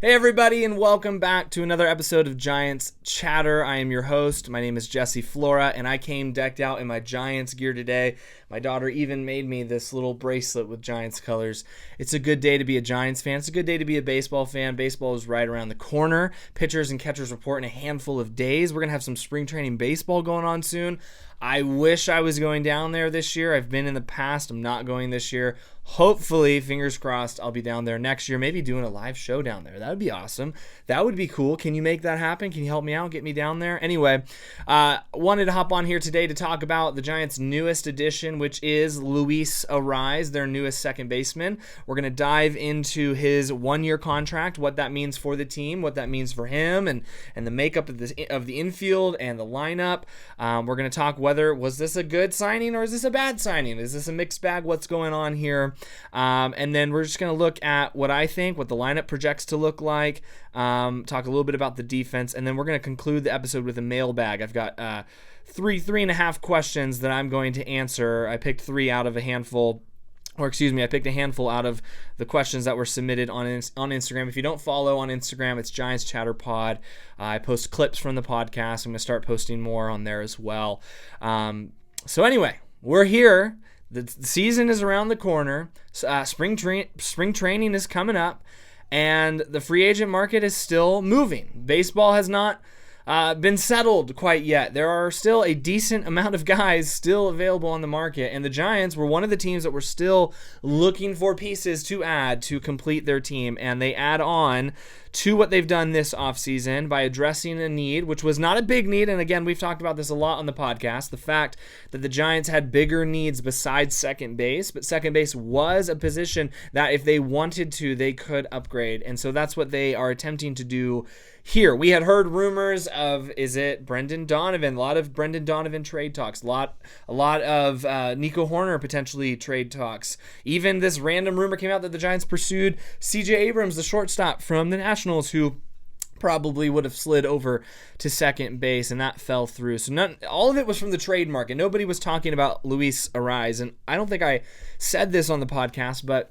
Hey everybody, and welcome back to another episode of Giants Chatter. I am your host. My name is Jesse Flora, and I came decked out in my Giants gear today. My daughter even made me this little bracelet with Giants colors. It's a good day to be a Giants fan. It's a good day to be a baseball fan. Baseball is right around the corner. Pitchers and catchers report in a handful of days. We're going to have some spring training baseball going on soon. I wish I was going down there this year. I've been in the past. I'm not going this year. Hopefully, fingers crossed, I'll be down there next year, maybe doing a live show down there. That would be awesome. That would be cool. Can you make that happen? Can you help me out? Get me down there? Anyway, wanted to hop on here today to talk about the Giants' newest addition, which is Luis Arraez, their newest second baseman. We're going to dive into his one-year contract, what that means for the team, what that means for him, and the makeup of the infield and the lineup. We're going to talk whether was this a good signing or is this a bad signing? Is this a mixed bag? What's going on here? And then we're just going to look at what I think, what the lineup projects to look like, talk a little bit about the defense, and then we're going to conclude the episode with a mailbag. I've got three and a half questions that I'm going to answer. I picked three out of a handful. I picked a handful out of the questions that were submitted on Instagram. If you don't follow on Instagram, it's Giants Chatter Pod. I post clips from the podcast. I'm going to start posting more on there as well. So anyway, we're here. The season is around the corner. Spring training is coming up, and the free agent market is still moving. Baseball has not been settled quite yet. There are still a decent amount of guys still available on the market, and the Giants were one of the teams that were still looking for pieces to add to complete their team, and they add on to what they've done this offseason by addressing a need, which was not a big need, and again, we've talked about this a lot on the podcast, the fact that the Giants had bigger needs besides second base, but second base was a position that if they wanted to, they could upgrade, and so that's what they are attempting to do here. We had heard rumors of, is it Brendan Donovan? A lot of Brendan Donovan trade talks. A lot of Nico Horner potentially trade talks. Even this random rumor came out that the Giants pursued C.J. Abrams, the shortstop from the Nationals, who probably would have slid over to second base, and that fell through. So all of it was from the trade market. Nobody was talking about Luis Arraez, and I don't think I said this on the podcast, but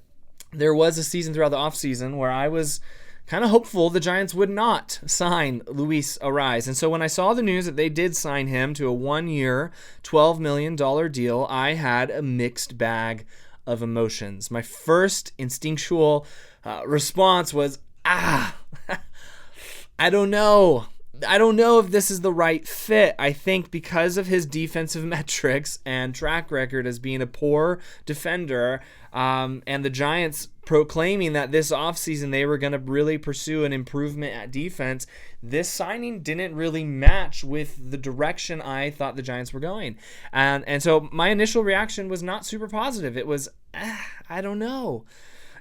there was a season throughout the offseason where I was kind of hopeful the Giants would not sign Luis Arraez. And so when I saw the news that they did sign him to a one-year, $12 million deal, I had a mixed bag of emotions. My first instinctual response was, I don't know. I don't know if this is the right fit. I think because of his defensive metrics and track record as being a poor defender, and the Giants proclaiming that this offseason they were going to really pursue an improvement at defense, this signing didn't really match with the direction I thought the Giants were going. And so my initial reaction was not super positive. It was, I don't know.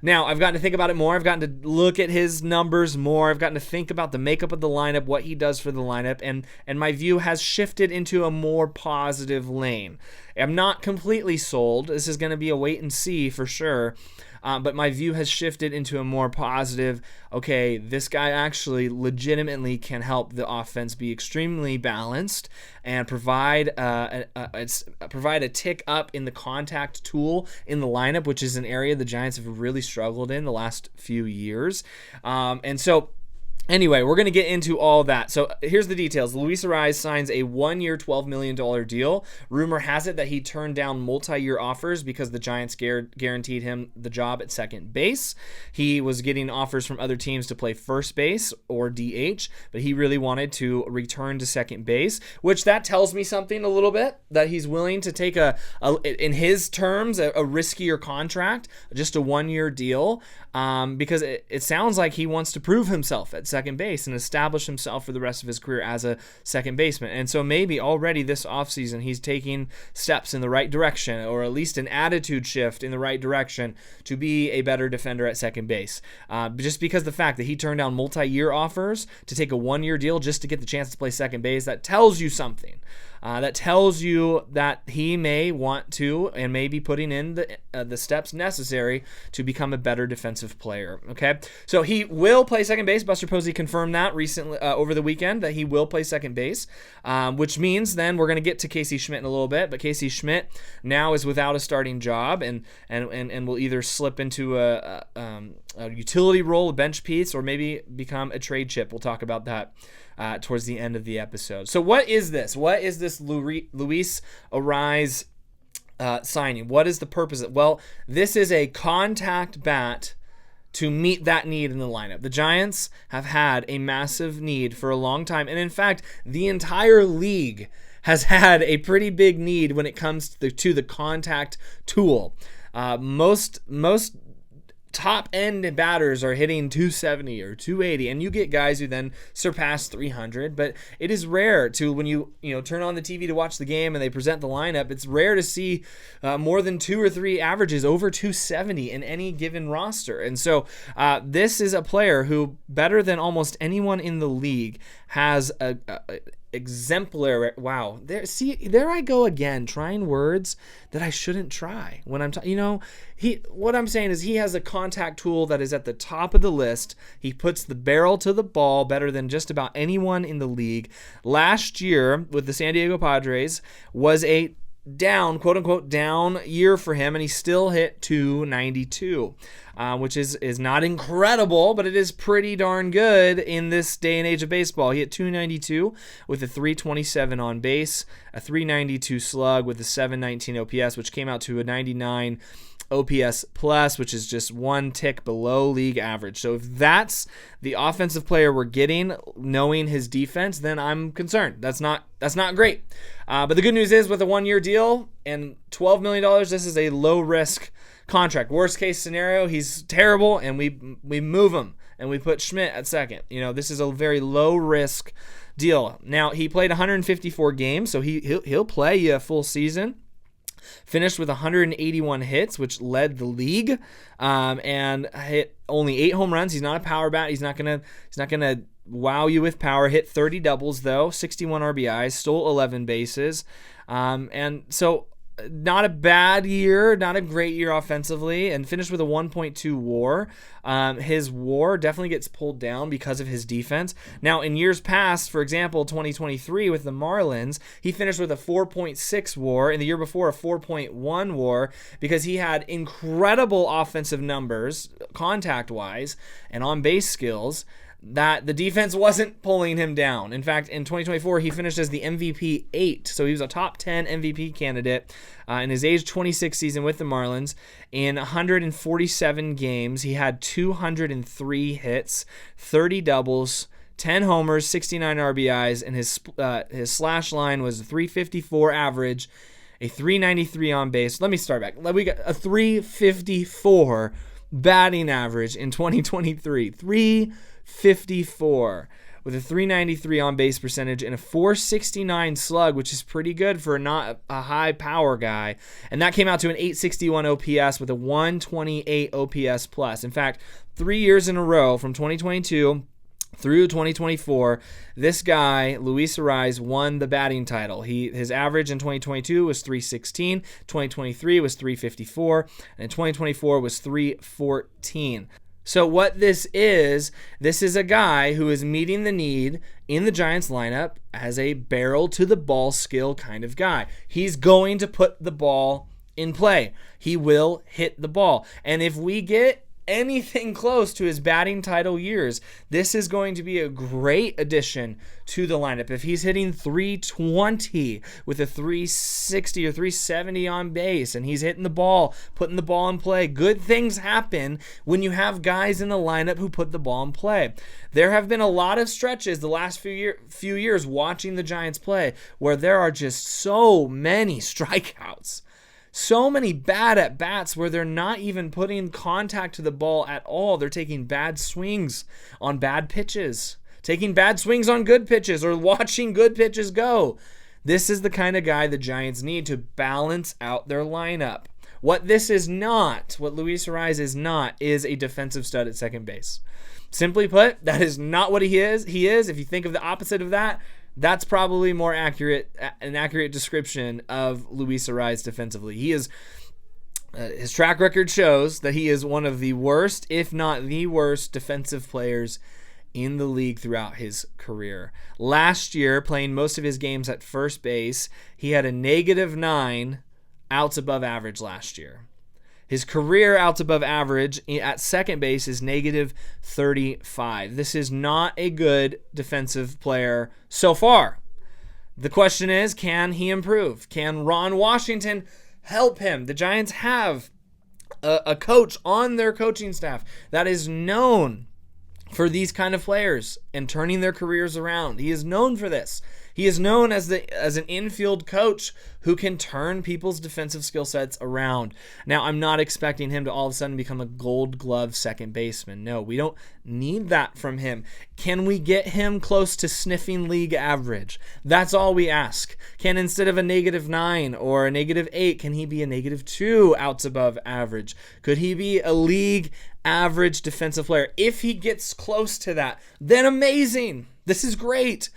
Now, I've gotten to think about it more. I've gotten to look at his numbers more. I've gotten to think about the makeup of the lineup, what he does for the lineup, and my view has shifted into a more positive lane. I'm not completely sold. This is going to be a wait and see for sure. But my view has shifted into a more positive, okay, this guy actually legitimately can help the offense be extremely balanced and provide a tick up in the contact tool in the lineup, which is an area the Giants have really struggled in the last few years. And so anyway, we're going to get into all that. So here's the details. Luis Arraez signs a one-year, $12 million deal. Rumor has it that he turned down multi-year offers because the Giants guaranteed him the job at second base. He was getting offers from other teams to play first base or DH, but he really wanted to return to second base, which that tells me something a little bit, that he's willing to take in his terms, a riskier contract, just a one-year deal, because it sounds like he wants to prove himself at second base and establish himself for the rest of his career as a second baseman. And so maybe already this offseason he's taking steps in the right direction, or at least an attitude shift in the right direction to be a better defender at second base. Just because the fact that he turned down multi-year offers to take a one-year deal just to get the chance to play second base, that tells you something. That tells you that he may want to and may be putting in the steps necessary to become a better defensive player. Okay, so he will play second base. Buster Posey actually confirmed that recently over the weekend that he will play second base, which means then we're going to get to Casey Schmidt in a little bit. But Casey Schmidt now is without a starting job and will either slip into a utility role, a bench piece, or maybe become a trade chip. We'll talk about that towards the end of the episode. So what is this? What is this Luis Arraez signing? What is the purpose of it? Well, this is a contact bat to meet that need in the lineup. The Giants have had a massive need for a long time. And in fact, the entire league has had a pretty big need when it comes to the contact tool. Most top end batters are hitting 270 or 280, and you get guys who then surpass 300, but it is rare to, when you turn on the TV to watch the game and they present the lineup, it's rare to see more than 2 or 3 averages over 270 in any given roster. And so this is a player who, better than almost anyone in the league, has a exemplary. Wow, there I go again, trying words that I shouldn't try when I'm what I'm saying is he has a contact tool that is at the top of the list. He puts the barrel to the ball better than just about anyone in the league. Last year with the San Diego Padres was a down, quote unquote, down year for him, and he still hit 292, which is not incredible, but it is pretty darn good in this day and age of baseball. He hit 292 with a 327 on base, a 392 slug with a 719 OPS, which came out to a 99 OPS plus, which is just one tick below league average. So if that's the offensive player we're getting, knowing his defense, then I'm concerned. That's not great. But the good news is, with a 1-year deal and $12 million, this is a low risk contract. Worst case scenario, he's terrible, and we move him and we put Schmidt at second. This is a very low risk deal. Now, he played 154 games, so he'll play you a full season. Finished with 181 hits, which led the league, and hit only 8 home runs. He's not a power bat. He's not gonna wow you with power. Hit 30 doubles though, 61 RBIs, stole 11 bases, and so not a bad year, not a great year offensively, and finished with a 1.2 WAR. His WAR definitely gets pulled down because of his defense. Now, in years past, for example, 2023 with the Marlins, he finished with a 4.6 WAR, and the year before a 4.1 WAR, because he had incredible offensive numbers, contact-wise, and on-base skills, that the defense wasn't pulling him down. In fact, in 2024, he finished as the MVP 8, so he was a top 10 MVP candidate in his age 26 season with the Marlins. In 147 games, he had 203 hits, 30 doubles, 10 homers, 69 RBIs, and his slash line was a 354 average, a 393 on base. Let me start back. We got a 354 batting average in 2023. 354 with a 393 on base percentage and a 469 slug, which is pretty good for not a high power guy. And that came out to an 861 OPS with a 128 OPS plus. In fact, 3 years in a row from 2022 through 2024, this guy, Luis Arraez, won the batting title. His average in 2022 was 316, 2023 was 354, and 2024 was 314. So what this is a guy who is meeting the need in the Giants lineup as a barrel to the ball skill kind of guy. He's going to put the ball in play. He will hit the ball. And if we get anything close to his batting title years, this is going to be a great addition to the lineup. If he's hitting 320 with a 360 or 370 on base, and he's hitting the ball, putting the ball in play, good things happen when you have guys in the lineup who put the ball in play. There have been a lot of stretches the last few years watching the Giants play where there are just so many strikeouts. So many bad at-bats where they're not even putting contact to the ball at all. They're taking bad swings on bad pitches, taking bad swings on good pitches, or watching good pitches go. This is the kind of guy the Giants need to balance out their lineup. What this is not, what Luis Arraez is not, is a defensive stud at second base. Simply put, that is not what he is. If you think of the opposite of that, that's probably an accurate description of Luis Arraez defensively. He is, his track record shows that he is one of the worst, if not the worst, defensive players in the league throughout his career. Last year, playing most of his games at first base, he had a -9 outs above average last year. His career outs above average at second base is -35. This is not a good defensive player so far. The question is, can he improve? Can Ron Washington help him? The Giants have a coach on their coaching staff that is known for these kind of players and turning their careers around. He is known for this. He is known as an infield coach who can turn people's defensive skill sets around. Now, I'm not expecting him to all of a sudden become a Gold Glove second baseman. No, we don't need that from him. Can we get him close to sniffing league average? That's all we ask. Can, instead of a -9 or a -8, can he be a -2 outs above average? Could he be a league average defensive player? If he gets close to that, then amazing. This is great.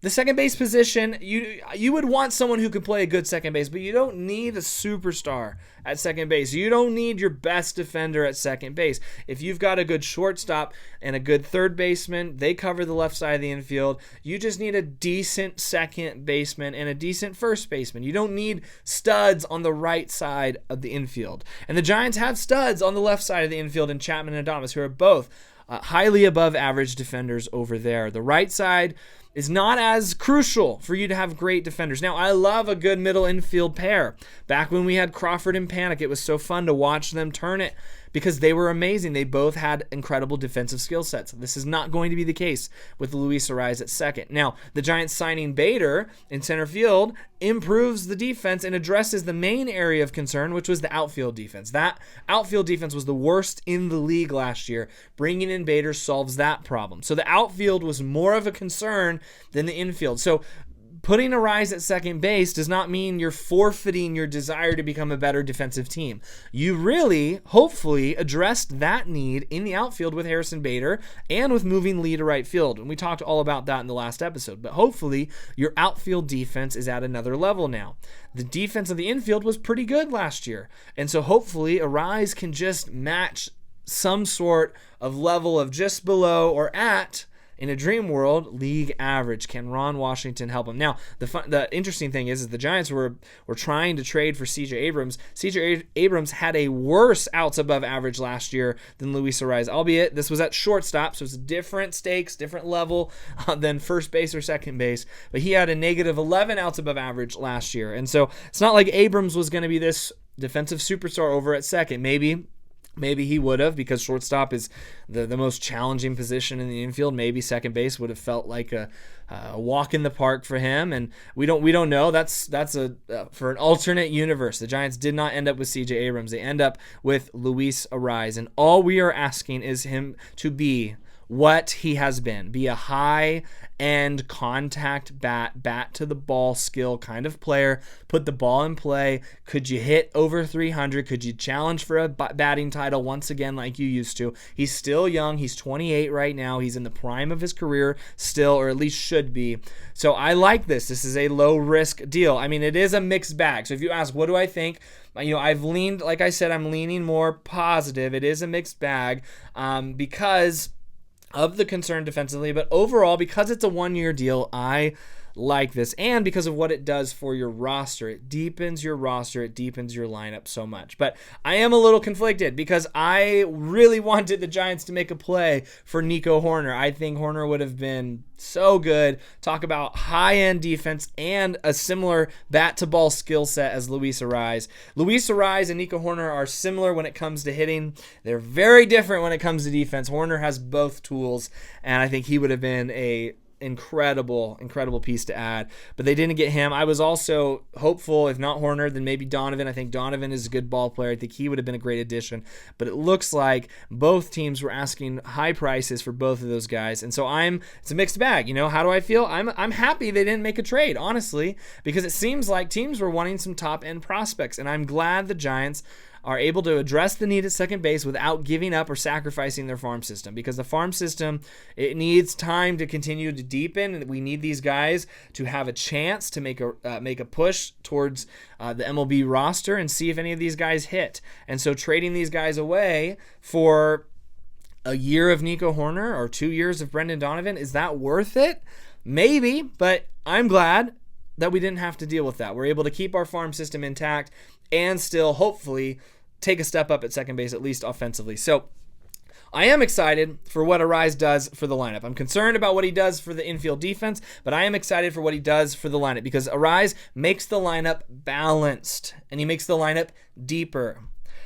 The second base position, you would want someone who can play a good second base, but you don't need a superstar at second base. You don't need your best defender at second base. If you've got a good shortstop and a good third baseman, they cover the left side of the infield. You just need a decent second baseman and a decent first baseman. You don't need studs on the right side of the infield. And the Giants have studs on the left side of the infield in Chapman and Adames, who are both highly above average defenders over there. The right side is not as crucial for you to have great defenders. Now, I love a good middle infield pair. Back when we had Crawford and Panic, it was so fun to watch them turn it because they were amazing. They both had incredible defensive skill sets. This is not going to be the case with Luis Arraez at second. Now, the Giants signing Bader in center field improves the defense and addresses the main area of concern, which was the outfield defense. That outfield defense was the worst in the league last year. Bringing in Bader solves that problem. So the outfield was more of a concern than the infield. So putting Arraez at second base does not mean you're forfeiting your desire to become a better defensive team. You really, hopefully, addressed that need in the outfield with Harrison Bader and with moving Lee to right field. And we talked all about that in the last episode. But hopefully, your outfield defense is at another level now. The defense of the infield was pretty good last year. And so hopefully, Arraez can just match some sort of level of just below or at, in a dream world, league average. Can Ron Washington help him? Now, the interesting thing is the Giants were trying to trade for C.J. Abrams. C.J. Abrams had a worse outs above average last year than Luis Arraez, albeit this was at shortstop, so it's different stakes, different level than first base or second base. But he had a -11 outs above average last year. And so it's not like Abrams was going to be this defensive superstar over at second. Maybe he would have, because shortstop is the most challenging position in the infield. Maybe second base would have felt like a walk in the park for him, and we don't know. That's for an alternate universe. The Giants did not end up with C.J. Abrams. They end up with Luis Arraez, and all we are asking is him to be what he has been. Be a high-end contact bat to the ball skill kind of player. Put the ball in play. Could you hit over 300? Could you challenge for a batting title once again like you used to? He's still young. He's 28 right now. He's in the prime of his career still, or at least should be. So I like this. This is a low-risk deal. I mean, it is a mixed bag. So if you ask, what do I think? I've leaned, like I said, I'm leaning more positive. It is a mixed bag because of the concern defensively, but overall, because it's a one-year deal, I like this, and because of what it does for your roster. It deepens your roster, it deepens your lineup so much. But I am a little conflicted because I really wanted the Giants to make a play for Nico Hoerner. I think Hoerner would have been so good. Talk about high-end defense and a similar bat-to-ball skill set as Luis Arraez. Luis Arraez and Nico Hoerner are similar when it comes to hitting. They're very different when it comes to defense. Hoerner has both tools, and I think he would have been a incredible piece to add, but they didn't get him. I was also hopeful, if not Hoerner, then maybe Donovan. I think Donovan is a good ball player. I think he would have been a great addition, but it looks like both teams were asking high prices for both of those guys, and so it's a mixed bag. How do I feel? I'm happy they didn't make a trade, honestly, because it seems like teams were wanting some top-end prospects, and I'm glad the Giants are able to address the need at second base without giving up or sacrificing their farm system, because the farm system, it needs time to continue to deepen, and we need these guys to have a chance to make a push towards the MLB roster and see if any of these guys hit. And so trading these guys away for a year of Nico Horner or 2 years of Brendan Donovan, is that worth it? Maybe, but I'm glad that we didn't have to deal with that. We're able to keep our farm system intact and still hopefully take a step up at second base, at least offensively. So I am excited for what Arraez does for the lineup. I'm concerned about what he does for the infield defense, but I am excited for what he does for the lineup because Arraez makes the lineup balanced and he makes the lineup deeper.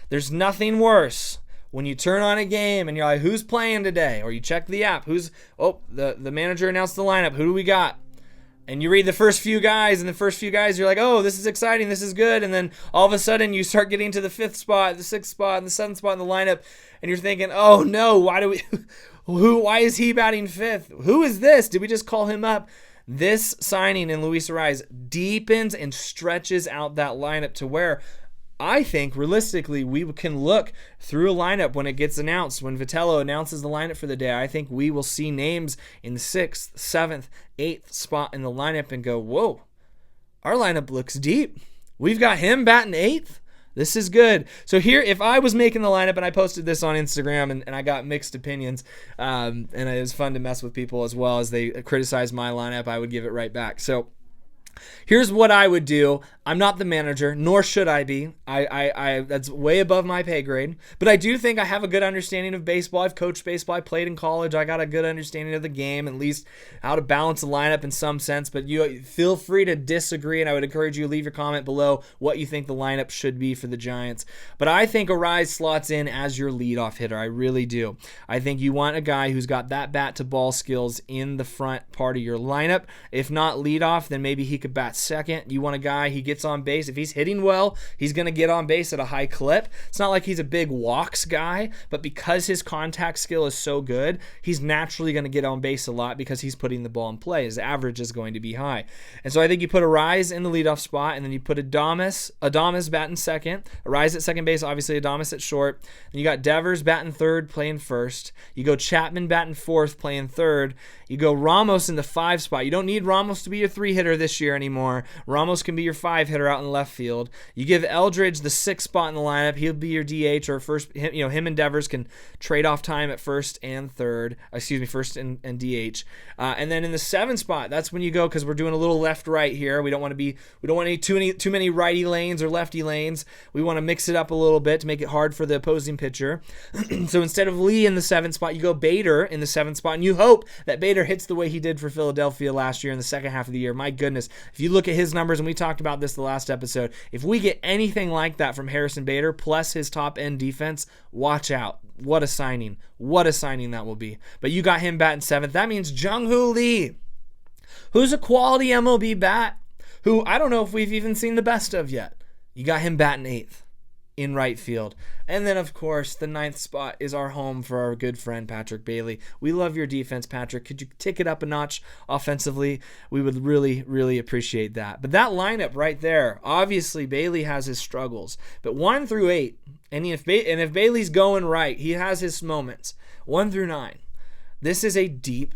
There's nothing worse when you turn on a game and you're like, who's playing today? Or you check the app. The manager announced the lineup. Who do we got? And you read the first few guys, and the first few guys, you're like, oh, this is exciting, this is good. And then all of a sudden you start getting to the 5th spot, the 6th spot, and the 7th spot in the lineup, and you're thinking, oh no, why is he batting 5th? Who is this? Did we just call him up? This signing in Luis Arraez deepens and stretches out that lineup to where I think realistically we can look through a lineup when it gets announced. When Vitello announces the lineup for the day, I think we will see names in the 6th, 7th, 8th spot in the lineup and go, whoa, our lineup looks deep. We've got him batting 8th. This is good. So here, if I was making the lineup, and I posted this on Instagram, and I got mixed opinions, and it was fun to mess with people as well as they criticize my lineup, I would give it right back. So here's what I would do. I'm not the manager, nor should I be. I that's way above my pay grade. But I do think I have a good understanding of baseball. I've coached baseball. I played in college. I got a good understanding of the game, at least how to balance the lineup in some sense. But you feel free to disagree, and I would encourage you to leave your comment below what you think the lineup should be for the Giants. But I think Arraez slots in as your leadoff hitter. I really do. I think you want a guy who's got that bat-to-ball skills in the front part of your lineup. If not leadoff, then maybe he could bat second. You want a guy he gets on base. If he's hitting well, he's going to get on base at a high clip. It's not like he's a big walks guy, but because his contact skill is so good, he's naturally going to get on base a lot because he's putting the ball in play. His average is going to be high. And so I think you put Arraez in the leadoff spot, and then you put Adames batting second, Arraez at second base, obviously Adames at short. And you got Devers batting third, playing first. You go Chapman batting fourth, playing third. You go Ramos in the 5 spot. You don't need Ramos to be your 3-hitter this year anymore. Ramos can be your 5-hitter out in left field. You give Eldridge the 6th spot in the lineup. He'll be your DH or first. Him and Devers can trade off time at first and third. First and DH. And then in the 7th spot, that's when you go, because we're doing a little left-right here. We don't want too many righty lanes or lefty lanes. We want to mix it up a little bit to make it hard for the opposing pitcher. So instead of Lee in the 7th spot, you go Bader in the 7th spot, and you hope that Bader hits the way he did for Philadelphia last year in the second half of the year. My goodness, if you look at his numbers, and we talked about this the last episode, if we get anything like that from Harrison Bader plus his top-end defense, watch out. What a signing. What a signing that will be. But you got him batting 7th. That means Jung-Hoo Lee, who's a quality MLB bat, who I don't know if we've even seen the best of yet. You got him batting 8th in right field. And then, of course, the 9th spot is our home for our good friend Patrick Bailey. We love your defense, Patrick. Could you tick it up a notch offensively? We would really, really appreciate that. But that lineup right there, obviously Bailey has his struggles. But 1 through 8, and if Bailey's going right, he has his moments. 1 through 9. This is a deep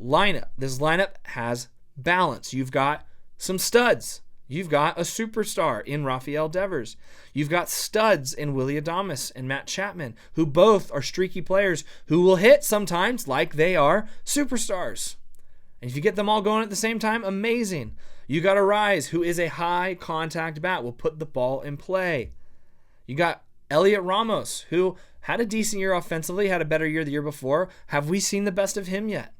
lineup. This lineup has balance. You've got some studs. You've got a superstar in Rafael Devers. You've got studs in Willy Adames and Matt Chapman, who both are streaky players who will hit sometimes like they are superstars. And if you get them all going at the same time, amazing. You got Arraez, who is a high contact bat, will put the ball in play. You got Elliot Ramos, who had a decent year offensively, had a better year the year before. Have we seen the best of him yet?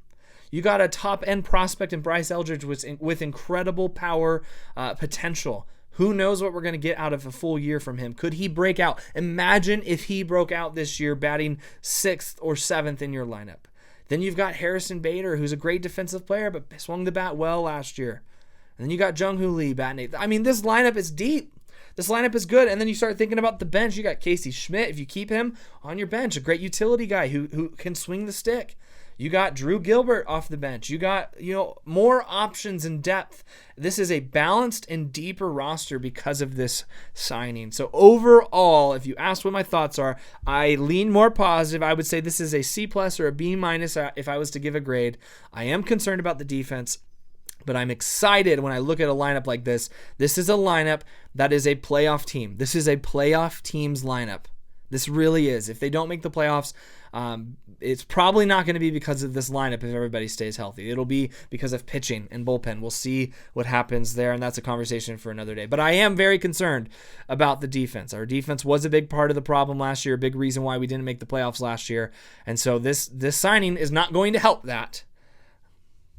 You got a top-end prospect in Bryce Eldridge with incredible power potential. Who knows what we're going to get out of a full year from him? Could he break out? Imagine if he broke out this year batting 6th or 7th in your lineup. Then you've got Harrison Bader, who's a great defensive player, but swung the bat well last year. And then you got Jung-Hoo Lee batting 8th. I mean, this lineup is deep. This lineup is good. And then you start thinking about the bench. You got Casey Schmidt, if you keep him on your bench, a great utility guy who can swing the stick. You got Drew Gilbert off the bench. You got, more options and depth. This is a balanced and deeper roster because of this signing. So overall, if you ask what my thoughts are, I lean more positive. I would say this is a C+ or a B- if I was to give a grade. I am concerned about the defense, but I'm excited when I look at a lineup like this. This is a lineup that is a playoff team. This is a playoff team's lineup, This really is. If they don't make the playoffs, it's probably not going to be because of this lineup if everybody stays healthy. It'll be because of pitching and bullpen. We'll see what happens there, and that's a conversation for another day. But I am very concerned about the defense. Our defense was a big part of the problem last year, a big reason why we didn't make the playoffs last year. And so this signing is not going to help that.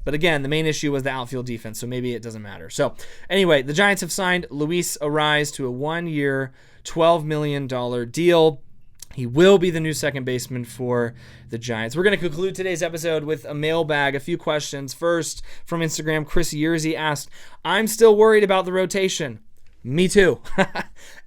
But again, the main issue was the outfield defense, so maybe it doesn't matter. So anyway, the Giants have signed Luis Arraez to a 1-year, $12 million deal. He will be the new second baseman for the Giants. We're going to conclude today's episode with a mailbag, a few questions. First, from Instagram, Chris Yersey asked, I'm still worried about the rotation. Me too.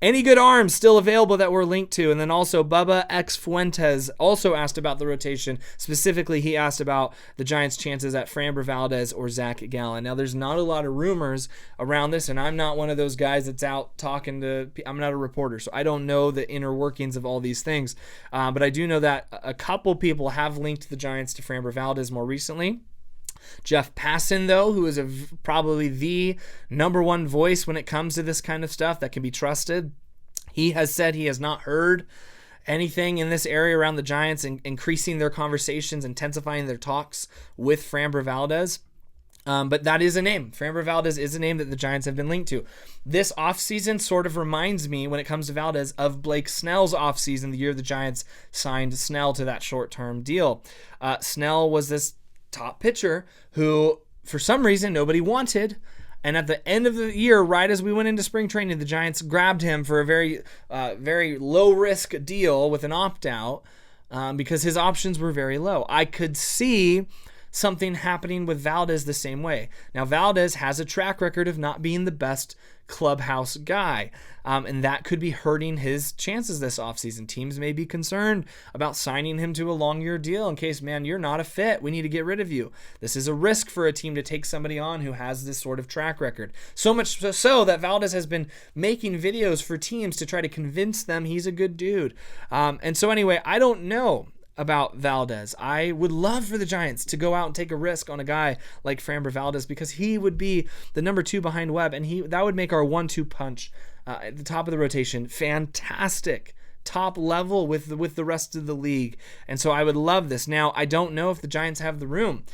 Any good arms still available that we're linked to? And then also Bubba X Fuentes also asked about the rotation. Specifically, he asked about the Giants' chances at Framber Valdez or Zach Gallen. Now, there's not a lot of rumors around this, and I'm not one of those guys that's out talking to – I'm not a reporter, so I don't know the inner workings of all these things. But I do know that a couple people have linked the Giants to Framber Valdez more recently. Jeff Passan, though, who is probably the number one voice when it comes to this kind of stuff that can be trusted, he has said he has not heard anything in this area around the Giants increasing their conversations, intensifying their talks with Framber Valdez. But that is a name. Framber Valdez is a name that the Giants have been linked to. This offseason sort of reminds me, when it comes to Valdez, of Blake Snell's offseason, the year the Giants signed Snell to that short-term deal. Snell was this top pitcher who, for some reason, nobody wanted. And at the end of the year, right as we went into spring training, the Giants grabbed him for a very low-risk deal with an opt-out because his options were very low. I could see something happening with Valdez the same way. Now, Valdez has a track record of not being the best clubhouse guy, and that could be hurting his chances this offseason. Teams may be concerned about signing him to a long-year deal in case, man, you're not a fit. We need to get rid of you. This is a risk for a team to take somebody on who has this sort of track record. So much so that Valdez has been making videos for teams to try to convince them he's a good dude. And so anyway, I don't know about Valdez. I would love for the Giants to go out and take a risk on a guy like Framber Valdez because he would be the number 2 behind Webb, and that would make our 1-2 punch at the top of the rotation fantastic, top level with the rest of the league. And so I would love this. Now, I don't know if the Giants have the room.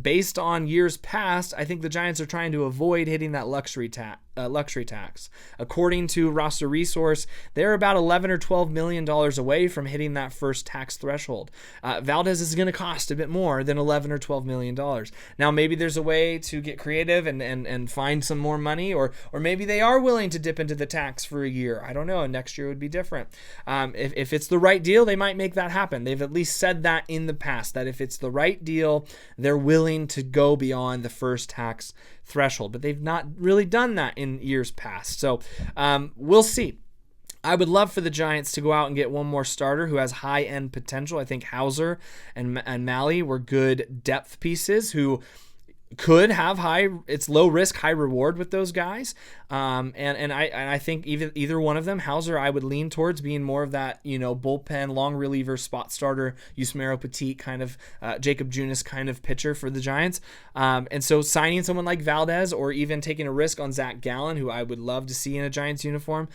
Based on years past, I think the Giants are trying to avoid hitting that luxury tax. According to Roster Resource, they're about $11 or $12 million away from hitting that first tax threshold. Valdez is going to cost a bit more than $11 or $12 million. Now, maybe there's a way to get creative and find some more money, or maybe they are willing to dip into the tax for a year. I don't know. Next year would be different. If it's the right deal, they might make that happen. They've at least said that in the past, that if it's the right deal, they're willing to go beyond the first tax threshold, but they've not really done that in years past. So we'll see. I would love for the Giants to go out and get one more starter who has high-end potential. I think Hauser and Malley were good depth pieces who could have it's low risk, high reward with those guys. And I think either one of them, Hauser, I would lean towards being more of that, bullpen, long reliever, spot starter, Yusmeiro Petit kind of, Jacob Junis kind of pitcher for the Giants. And so signing someone like Valdez or even taking a risk on Zach Gallen, who I would love to see in a Giants uniform,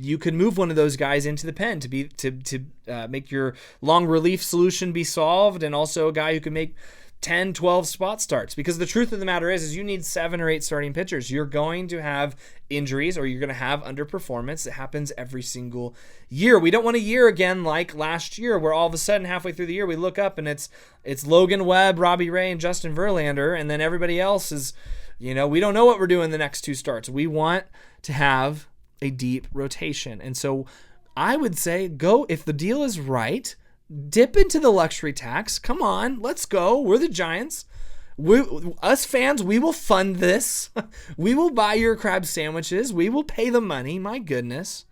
you could move one of those guys into the pen to make your long relief solution be solved, and also a guy who can make 10, 12 spot starts, because the truth of the matter is you need 7 or 8 starting pitchers. You're going to have injuries, or you're going to have underperformance. It happens every single year. We don't want a year again like last year where all of a sudden halfway through the year we look up and it's Logan Webb, Robbie Ray, and Justin Verlander, and then everybody else is, we don't know what we're doing the next 2 starts. We want to have a deep rotation. And so I would say go, if the deal is right, dip into the luxury tax. Come on, let's go. We're the Giants. Us fans, we will fund this. We will buy your crab sandwiches. We will pay the money. My goodness.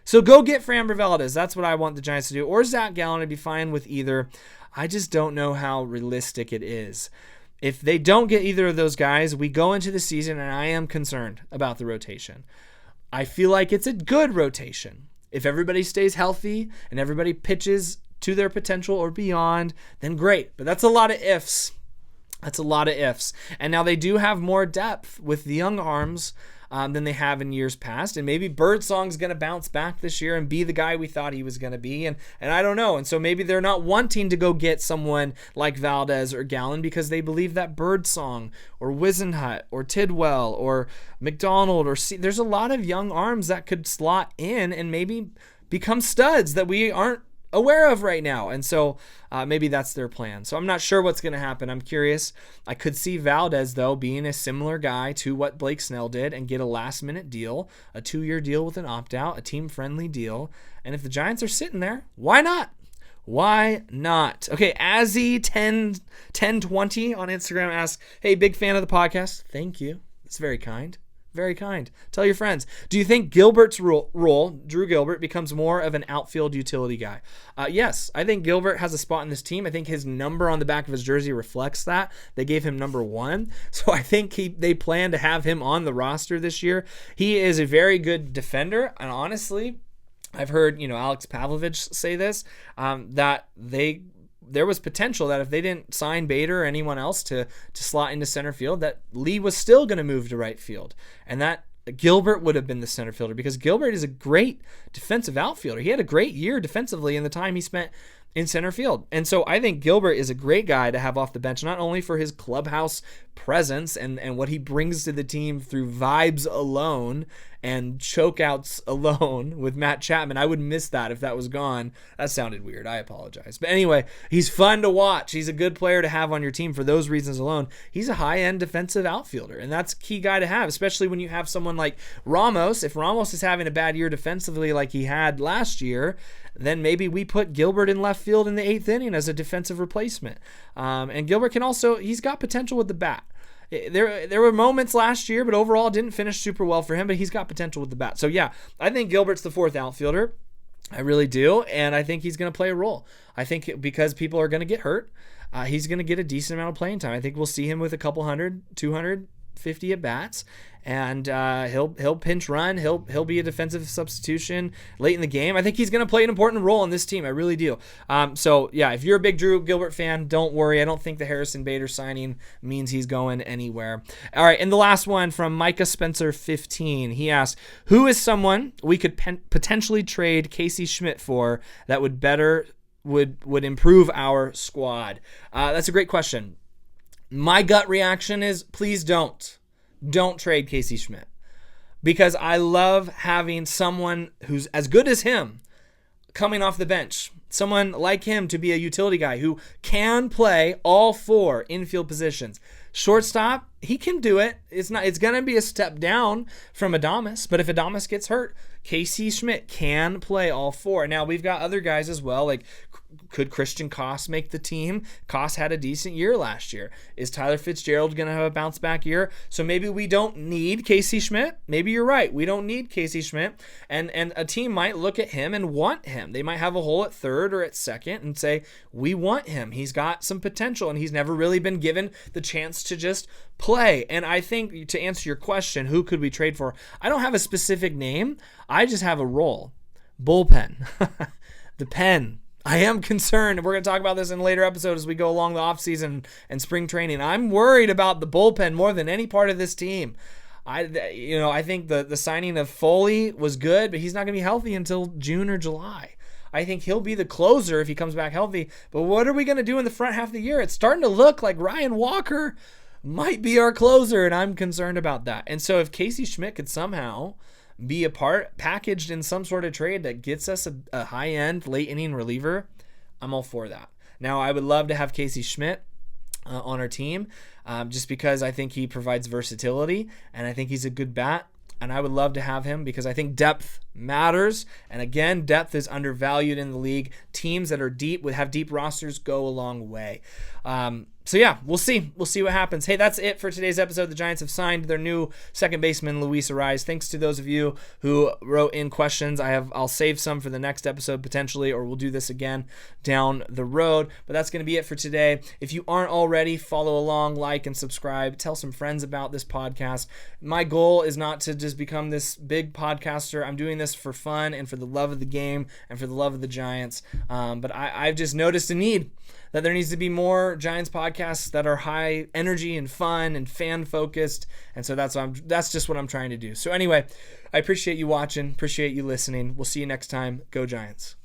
So go get Framber Valdez. That's what I want the Giants to do. Or Zach Gallen. I'd be fine with either. I just don't know how realistic it is. If they don't get either of those guys, we go into the season and I am concerned about the rotation. I feel like it's a good rotation. If everybody stays healthy and everybody pitches to their potential or beyond, then great. But that's a lot of ifs. And now they do have more depth with the young arms than they have in years past. And maybe Birdsong's going to bounce back this year and be the guy we thought he was going to be. And I don't know. And so maybe they're not wanting to go get someone like Valdez or Gallen because they believe that Birdsong or Wisenhut or Tidwell or McDonald there's a lot of young arms that could slot in and maybe become studs that we aren't aware of right now. And so maybe that's their plan. So I'm not sure what's going to happen. I'm curious. I could see Valdez, though, being a similar guy to what Blake Snell did and get a last-minute deal, a 2-year deal with an opt-out, a team-friendly deal. And if the Giants are sitting there, why not? Why not? Okay, Azzy1020 on Instagram asks, hey, big fan of the podcast. Thank you. It's very kind. Very kind. Tell your friends. Do you think Gilbert's role, Drew Gilbert, becomes more of an outfield utility guy? Yes, I think Gilbert has a spot in this team. I think his number on the back of his jersey reflects that. They gave him number 1. So I think they plan to have him on the roster this year. He is a very good defender. And honestly, I've heard, Alex Pavlovich say this, that there was potential that if they didn't sign Bader or anyone else to slot into center field, that Lee was still going to move to right field. And that Gilbert would have been the center fielder because Gilbert is a great defensive outfielder. He had a great year defensively in the time he spent in center field. And so I think Gilbert is a great guy to have off the bench, not only for his clubhouse presence and what he brings to the team through vibes alone and chokeouts alone with Matt Chapman. I would miss that if that was gone. That sounded weird. I apologize. But anyway, he's fun to watch. He's a good player to have on your team for those reasons alone. He's a high-end defensive outfielder, and that's a key guy to have, especially when you have someone like Ramos. If Ramos is having a bad year defensively like he had last year, then maybe we put Gilbert in left field in the 8th inning as a defensive replacement. And Gilbert can also, he's got potential with the bat. There were moments last year, but overall didn't finish super well for him, but he's got potential with the bat. So yeah, I think Gilbert's the 4th outfielder. I really do, and I think he's going to play a role. I think because people are going to get hurt, he's going to get a decent amount of playing time. I think we'll see him with a couple 250 at bats, and he'll pinch run. He'll be a defensive substitution late in the game. I think he's going to play an important role on this team. I really do. So yeah, if you're a big Drew Gilbert fan, don't worry. I don't think the Harrison Bader signing means he's going anywhere. All right, and the last one from Micah Spencer 15. He asks, who is someone we could potentially trade Casey Schmidt for that would improve our squad? That's a great question. My gut reaction is please don't trade Casey Schmidt, because I love having someone who's as good as him coming off the bench, someone like him to be a utility guy who can play all 4 infield positions. Shortstop, he can do it. It's going to be a step down from Adames, but if Adames gets hurt, Casey Schmidt can play all 4. Now, we've got other guys as well, like could Christian Koss make the team? Koss had a decent year last year. Is Tyler Fitzgerald going to have a bounce back year? So maybe we don't need Casey Schmidt. Maybe you're right. We don't need Casey Schmidt. And a team might look at him and want him. They might have a hole at 3rd or at 2nd and say, we want him. He's got some potential, and he's never really been given the chance to just play. And I think to answer your question, who could we trade for? I don't have a specific name. I just have a role. Bullpen. The pen. I am concerned, and we're going to talk about this in a later episode as we go along the offseason and spring training. I'm worried about the bullpen more than any part of this team. I think the signing of Foley was good, but he's not going to be healthy until June or July. I think he'll be the closer if he comes back healthy. But what are we going to do in the front half of the year? It's starting to look like Ryan Walker might be our closer, and I'm concerned about that. And so if Casey Schmidt could somehow be packaged in some sort of trade that gets us a high-end late inning reliever, I'm all for that. Now, I would love to have Casey Schmidt on our team just because I think he provides versatility, and I think he's a good bat, and I would love to have him because I think depth matters, and again, depth is undervalued in the league. Teams that are deep, have deep rosters, go a long way. So yeah, we'll see. We'll see what happens. Hey, that's it for today's episode. The Giants have signed their new second baseman, Luis Arraez. Thanks to those of you who wrote in questions. I'll save some for the next episode potentially, or we'll do this again down the road. But that's going to be it for today. If you aren't already, follow along, like, and subscribe. Tell some friends about this podcast. My goal is not to just become this big podcaster. I'm doing this for fun and for the love of the game and for the love of the Giants. But I've just noticed a need. that there needs to be more Giants podcasts that are high energy and fun and fan focused. And so that's just what I'm trying to do. So anyway, I appreciate you watching, appreciate you listening. We'll see you next time. Go Giants.